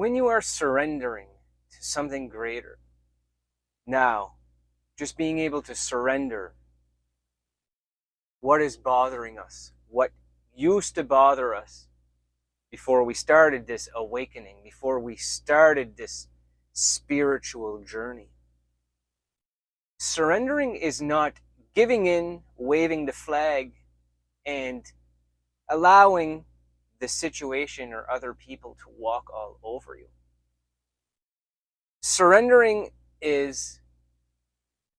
When you are surrendering to something greater, now, just being able to surrender what is bothering us, what used to bother us before we started this awakening, before we started this spiritual journey. Surrendering is not giving in, waving the flag, and allowing the situation or other people to walk all over you. Surrendering is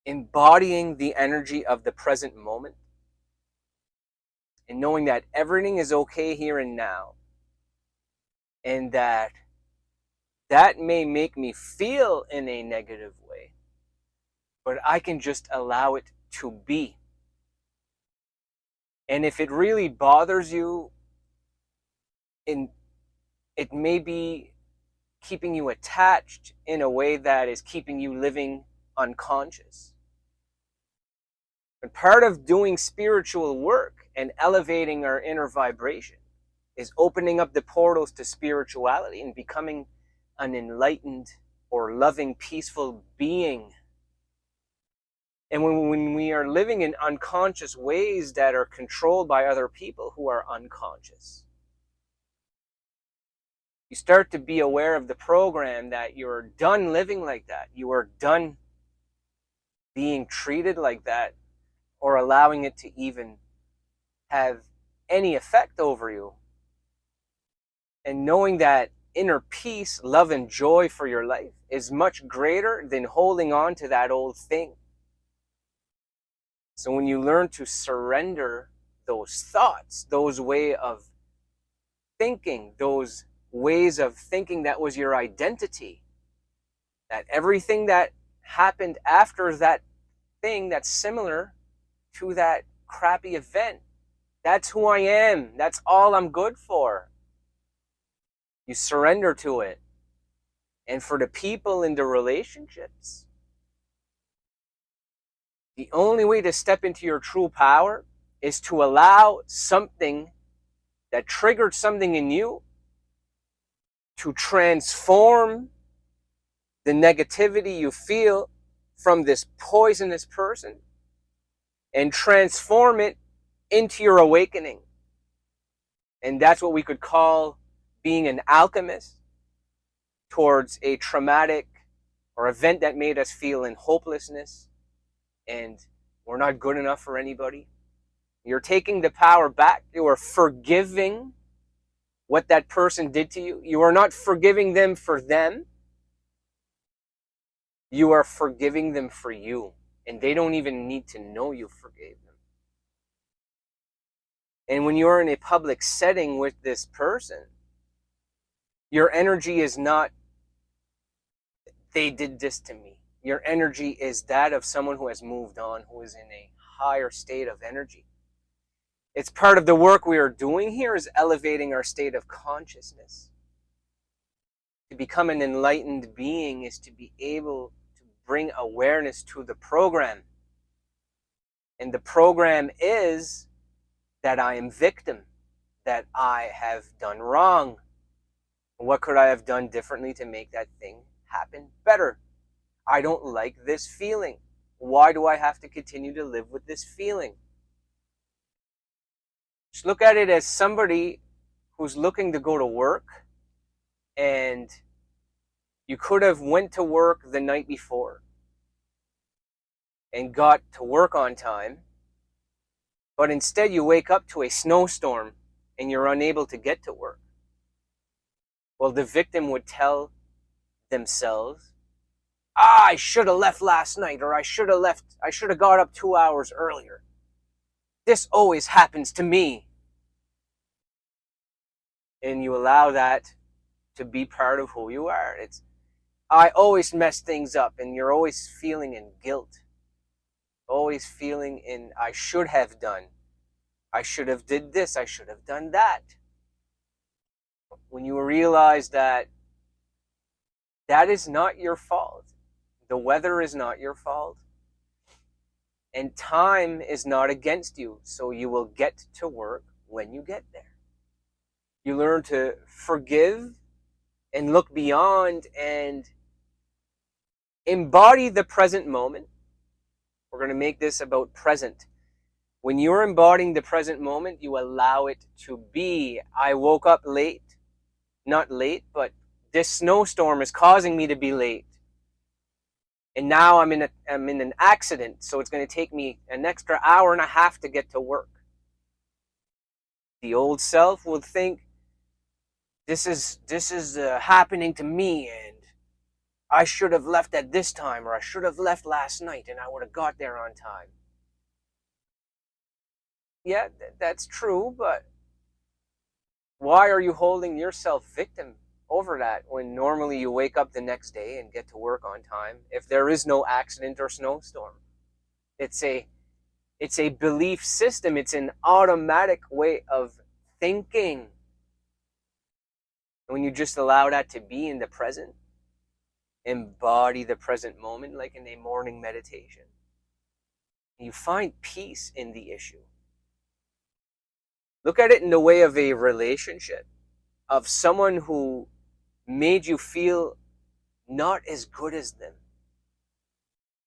embodying the energy of the present moment and knowing that everything is okay here and now, and that may make me feel in a negative way, but I can just allow it to be. And if it really bothers you, it may be keeping you attached in a way that is keeping you living unconscious. And part of doing spiritual work and elevating our inner vibration is opening up the portals to spirituality and becoming an enlightened or loving, peaceful being. And when we are living in unconscious ways that are controlled by other people who are unconscious, you start to be aware of the program that you're done living like that. You are done being treated like that or allowing it to even have any effect over you. And knowing that inner peace, love, and joy for your life is much greater than holding on to that old thing. So when you learn to surrender those thoughts, those ways of thinking, those ways of thinking that was your identity, that everything that happened after that thing that's similar to that crappy event, that's who I am, that's all I'm good for. You surrender to it. And for the people in the relationships, the only way to step into your true power is to allow something that triggered something in you to transform the negativity you feel from this poisonous person and transform it into your awakening. And that's what we could call being an alchemist towards a traumatic or event that made us feel in hopelessness and we're not good enough for anybody. You're taking the power back. You are forgiving what that person did to you. You are not forgiving them for them. You are forgiving them for you. And they don't even need to know you forgave them. And when you're in a public setting with this person, your energy is not, they did this to me. Your energy is that of someone who has moved on, who is in a higher state of energy. It's part of the work we are doing here is elevating our state of consciousness. To become an enlightened being is to be able to bring awareness to the program. And the program is that I am victim, that I have done wrong. What could I have done differently to make that thing happen better? I don't like this feeling. Why do I have to continue to live with this feeling? Just look at it as somebody who's looking to go to work, and you could have went to work the night before and got to work on time, but instead you wake up to a snowstorm and you're unable to get to work. Well, the victim would tell themselves, I should have left last night, or I should have got up 2 hours earlier. This always happens to me. And you allow that to be part of who you are. It's, I always mess things up, and you're always feeling in guilt. Always feeling in, I should have done. I should have did this, I should have done that. When you realize that that is not your fault. The weather is not your fault. And time is not against you, so you will get to work when you get there. You learn to forgive and look beyond and embody the present moment. We're going to make this about present. When you're embodying the present moment, you allow it to be. I woke up late. Not late, but this snowstorm is causing me to be late. And now I'm in an accident, so it's going to take me an extra hour and a half to get to work. The old self will think, this is happening to me, and I should have left at this time, or I should have left last night, and I would have got there on time. Yeah, that's true, but why are you holding yourself victim over that when normally you wake up the next day and get to work on time if there is no accident or snowstorm? It's a belief system. It's an automatic way of thinking. When you just allow that to be in the present, embody the present moment like in a morning meditation, you find peace in the issue. Look at it in the way of a relationship, of someone who made you feel not as good as them.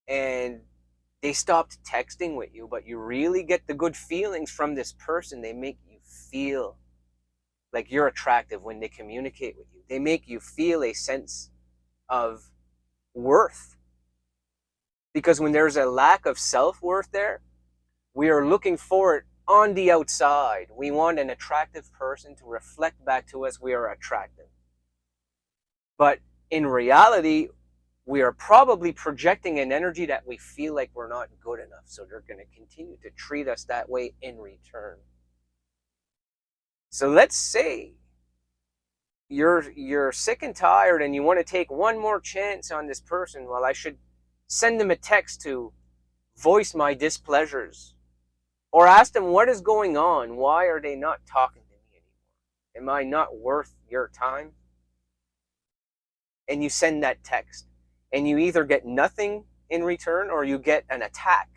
And they stopped texting with you, but you really get the good feelings from this person. They make you feel like you're attractive when they communicate with you. They make you feel a sense of worth. Because when there's a lack of self-worth there, we are looking for it on the outside. We want an attractive person to reflect back to us we are attractive. But in reality, we are probably projecting an energy that we feel like we're not good enough. So they're going to continue to treat us that way in return. So let's say you're sick and tired and you want to take one more chance on this person. Well, I should send them a text to voice my displeasures. Or ask them what is going on. Why are they not talking to me anymore? Am I not worth your time? And you send that text. And you either get nothing in return or you get an attack.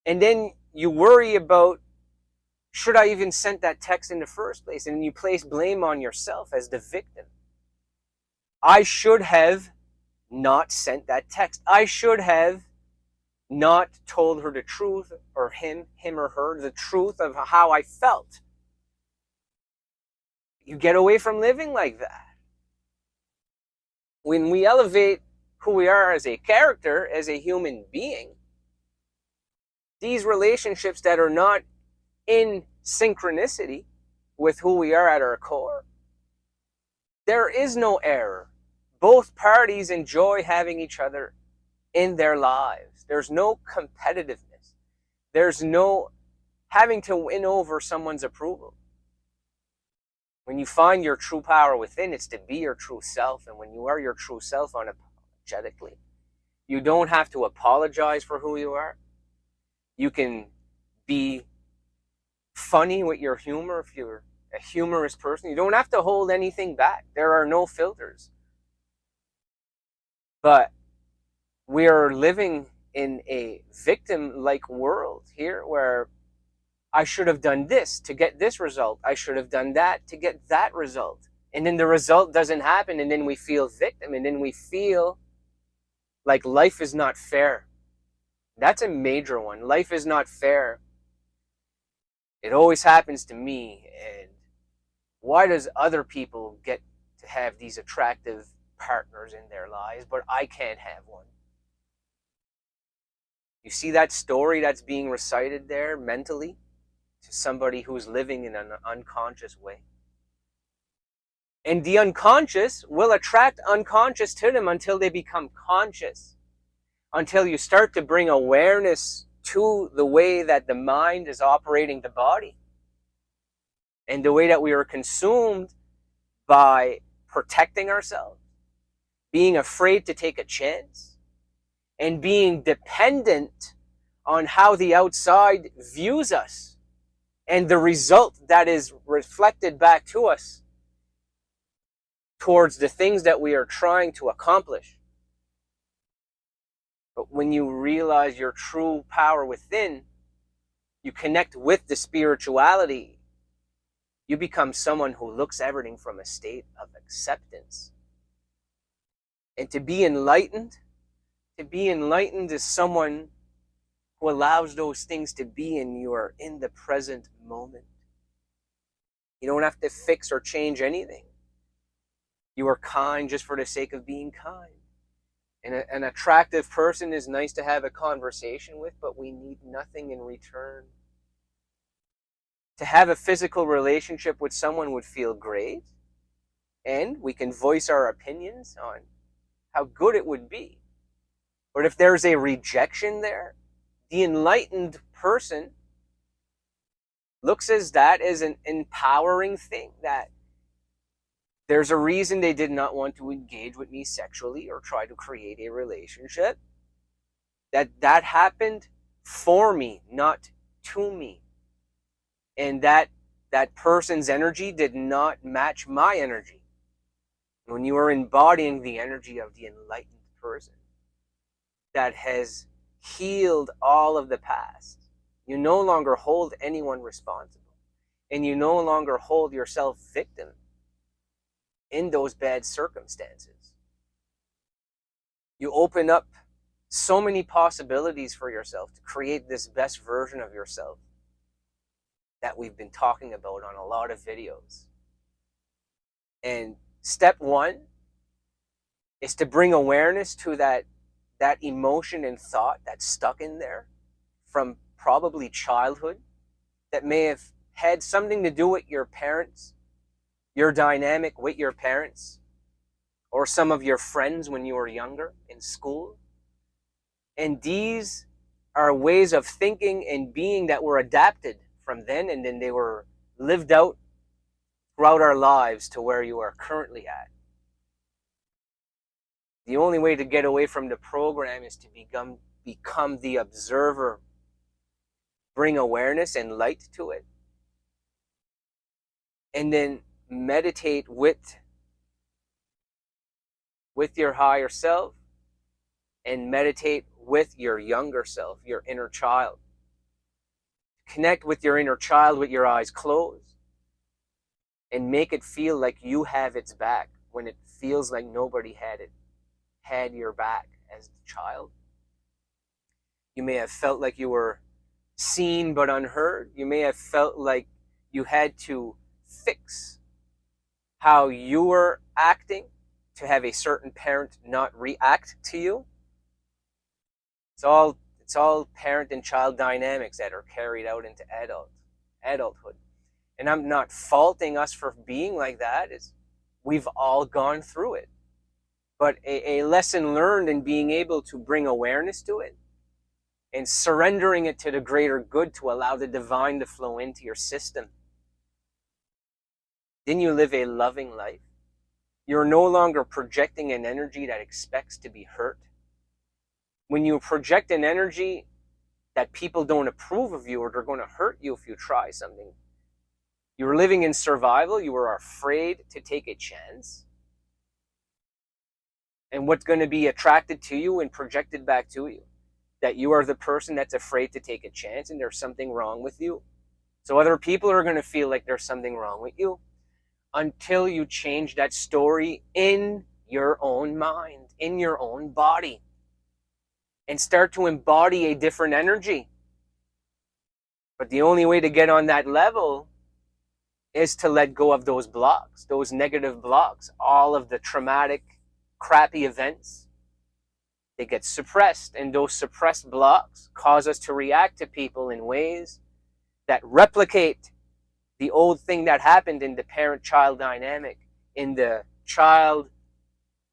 And then you worry about, should I even send that text in the first place? And you place blame on yourself as the victim. I should have not sent that text. I should have not told her the truth, or him or her, the truth of how I felt. You get away from living like that. When we elevate who we are as a character, as a human being, these relationships that are not in synchronicity with who we are at our core, there is no error. Both parties enjoy having each other in their lives. There's no competitiveness. There's no having to win over someone's approval. When you find your true power within, it's to be your true self. And when you are your true self unapologetically, you don't have to apologize for who you are. You can be funny with your humor if you're a humorous person. You don't have to hold anything back. There are no filters. But we are living in a victim-like world here where I should have done this to get this result. I should have done that to get that result. And then the result doesn't happen, and then we feel victim, and then we feel like life is not fair. That's a major one. Life is not fair. It always happens to me, and why does other people get to have these attractive partners in their lives, but I can't have one? You see that story that's being recited there mentally to somebody who's living in an unconscious way. And the unconscious will attract unconscious to them until they become conscious. Until you start to bring awareness to the way that the mind is operating the body. And the way that we are consumed by protecting ourselves, being afraid to take a chance, and being dependent on how the outside views us and the result that is reflected back to us towards the things that we are trying to accomplish. But when you realize your true power within, you connect with the spirituality You become someone who looks everything from a state of acceptance. And to be enlightened is someone who allows those things to be, and you are in the present moment. You don't have to fix or change anything. You are kind just for the sake of being kind. And an attractive person is nice to have a conversation with, but we need nothing in return. To have a physical relationship with someone would feel great, and we can voice our opinions on how good it would be. But if there's a rejection there, the enlightened person looks at that as an empowering thing, that there's a reason they did not want to engage with me sexually or try to create a relationship. That happened for me, not to me. And that person's energy did not match my energy. When you are embodying the energy of the enlightened person that has healed all of the past, you no longer hold anyone responsible, and you no longer hold yourself victim in those bad circumstances. You open up so many possibilities for yourself to create this best version of yourself that we've been talking about on a lot of videos. And step one is to bring awareness to that emotion and thought that's stuck in there from probably childhood, that may have had something to do with your parents, your dynamic with your parents, or some of your friends when you were younger in school. And these are ways of thinking and being that were adapted from then, and then they were lived out throughout our lives to where you are currently at. The only way to get away from the program is to become the observer, bring awareness and light to it, and then meditate with your higher self, and meditate with your younger self, your inner child. Connect with your inner child with your eyes closed, and make it feel like you have its back when it feels like nobody had your back as the child. You may have felt like you were seen but unheard. You may have felt like you had to fix how you were acting to have a certain parent not react to you. It's all parent and child dynamics that are carried out into adulthood. And I'm not faulting us for being like that. We've all gone through it. But a lesson learned in being able to bring awareness to it and surrendering it to the greater good to allow the divine to flow into your system. Then you live a loving life. You're no longer projecting an energy that expects to be hurt. When you project an energy that people don't approve of you, or they're going to hurt you if you try something, you're living in survival. You are afraid to take a chance. And what's going to be attracted to you and projected back to you? That you are the person that's afraid to take a chance and there's something wrong with you. So other people are going to feel like there's something wrong with you until you change that story in your own mind, in your own body, and start to embody a different energy. But the only way to get on that level is to let go of those blocks, those negative blocks, all of the traumatic, crappy events. They get suppressed, and those suppressed blocks cause us to react to people in ways that replicate the old thing that happened in the parent-child dynamic, in the child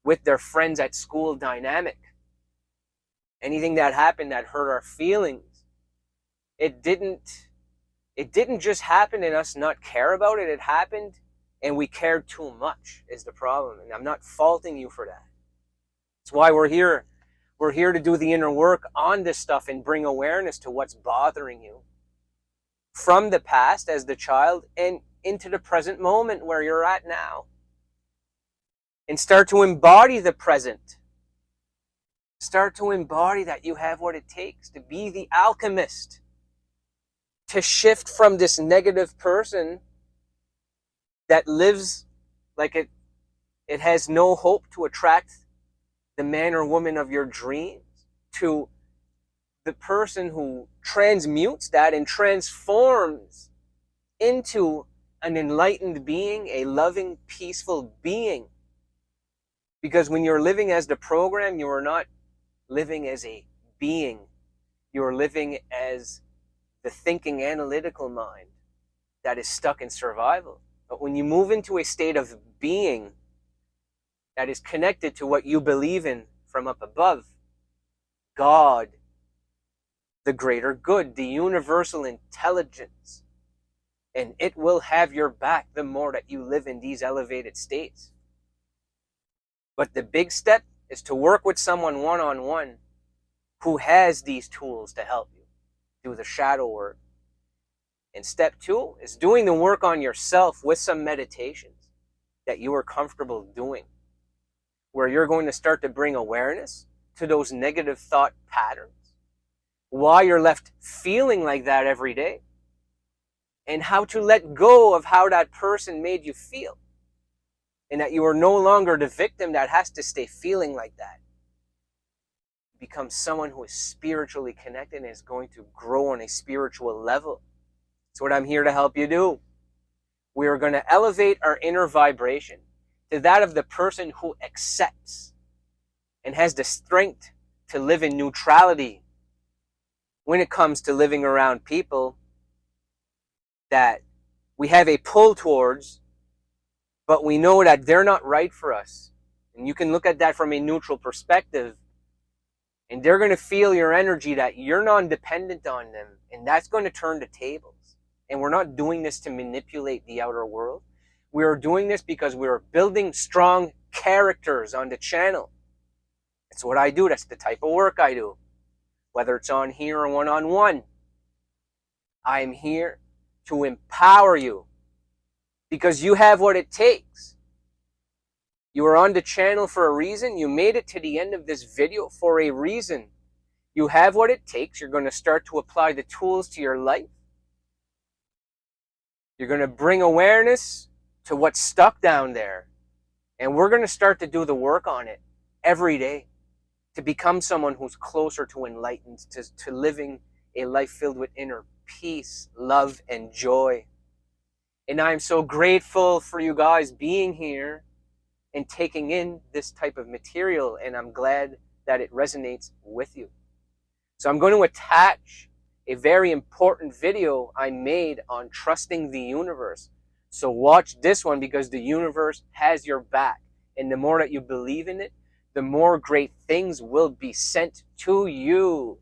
with their friends at school dynamic. Anything that happened that hurt our feelings, it didn't just happen and us not care about it. It happened and we cared too much is the problem. And I'm not faulting you for that. That's why we're here. We're here to do the inner work on this stuff and bring awareness to what's bothering you from the past as the child and into the present moment where you're at now. And start to embody the present. Start to embody that you have what it takes to be the alchemist. To shift from this negative person that lives like it has no hope to attract the man or woman of your dreams, to the person who transmutes that and transforms into an enlightened being, a loving, peaceful being. Because when you're living as the program, you are not living as a being. You are living as the thinking, analytical mind that is stuck in survival. But when you move into a state of being that is connected to what you believe in from up above, God, the greater good, the universal intelligence, and it will have your back the more that you live in these elevated states. But the big step is to work with someone one-on-one who has these tools to help you do the shadow work. And step 2 is doing the work on yourself with some meditations that you are comfortable doing, where you're going to start to bring awareness to those negative thought patterns, why you're left feeling like that every day, and how to let go of how that person made you feel, and that you are no longer the victim that has to stay feeling like that. Become someone who is spiritually connected and is going to grow on a spiritual level. That's what I'm here to help you do. We are going to elevate our inner vibration to that of the person who accepts and has the strength to live in neutrality when it comes to living around people that we have a pull towards, but we know that they're not right for us. And you can look at that from a neutral perspective, and they're going to feel your energy that you're non-dependent on them, and that's going to turn the tables. And we're not doing this to manipulate the outer world. We are doing this because we are building strong characters on the channel. That's what I do. That's the type of work I do. Whether it's on here or one-on-one, I'm here to empower you because you have what it takes. You are on the channel for a reason. You made it to the end of this video for a reason. You have what it takes. You're going to start to apply the tools to your life. You're going to bring awareness to what's stuck down there. And we're going to start to do the work on it every day to become someone who's closer to enlightened, to living a life filled with inner peace, love, and joy. And I'm so grateful for you guys being here and taking in this type of material, and I'm glad that it resonates with you. So I'm going to attach a very important video I made on trusting the universe. So watch this one because the universe has your back. And the more that you believe in it, the more great things will be sent to you.